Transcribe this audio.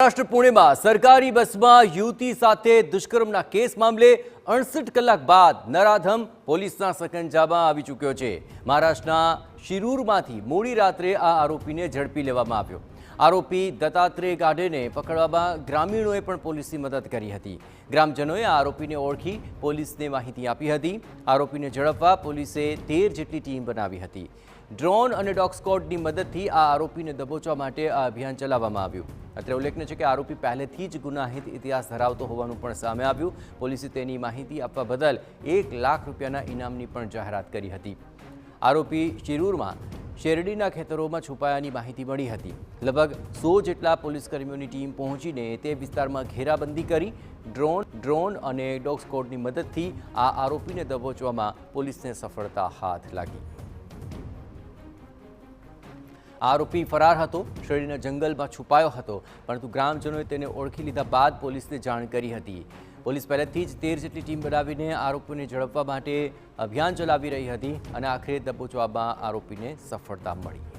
મહારાષ્ટ્ર પુણેમાં સરકારી બસમાં યુવતી સાથે દુષ્કર્મના કેસ મામલે 68 કલાક બાદ નરાધમ પોલીસના સકંજામાં આવી ચૂક્યો છે। મહારાષ્ટ્રના શિરૂરમાંથી મોડી રાત્રે આ આરોપીને ઝડપી લેવામાં આવ્યો। આરોપી દત્તાત્રેય ગાઢેને પકડવામાં ગ્રામીણોએ પણ પોલીસની મદદ કરી હતી। ગ્રામજનોએ આ આરોપીને ઓળખી પોલીસને માહિતી આપી હતી। આરોપીને ઝડપવા પોલીસે 13 જેટલી ટીમ બનાવી હતી। ડ્રોન અને ડોગ સ્ક્વોડની મદદથી આ આરોપીને દબોચવા માટે આ અભિયાન ચલાવવામાં આવ્યું। અત્રે ઉલ્લેખનીય છે કે આરોપી પહેલેથી જ ગુનાહિત ઇતિહાસ ધરાવતો હોવાનું પણ સામે આવ્યું। પોલીસે તેની માહિતી આપવા બદલ 1 લાખ રૂપિયાના ઇનામની પણ જાહેરાત કરી હતી। આરોપી શિરૂરમાં શેરડીના ખેતરોમાં છુપાયાની માહિતી મળી હતી। લગભગ 100 જેટલા પોલીસકર્મીઓની ટીમ પહોંચીને તે વિસ્તારમાં ઘેરાબંધી કરી। ડ્રોન અને ડોગ સ્ક્વોડની મદદથી આ આરોપીને દબોચવામાં પોલીસને સફળતા હાથ લાગી। આરોપી ફરાર હતો, શેરડીના જંગલમાં છુપાયો હતો, પરંતુ ગ્રામજનોએ તેને ઓળખી લીધા બાદ પોલીસને જાણ કરી હતી। પોલીસ પહેલેથી જ 13 જેટલી ટીમ બનાવીને આરોપીને ઝડપવા માટે અભિયાન ચલાવી રહી હતી અને આખરે દબોચવામાં આરોપીને સફળતા મળી।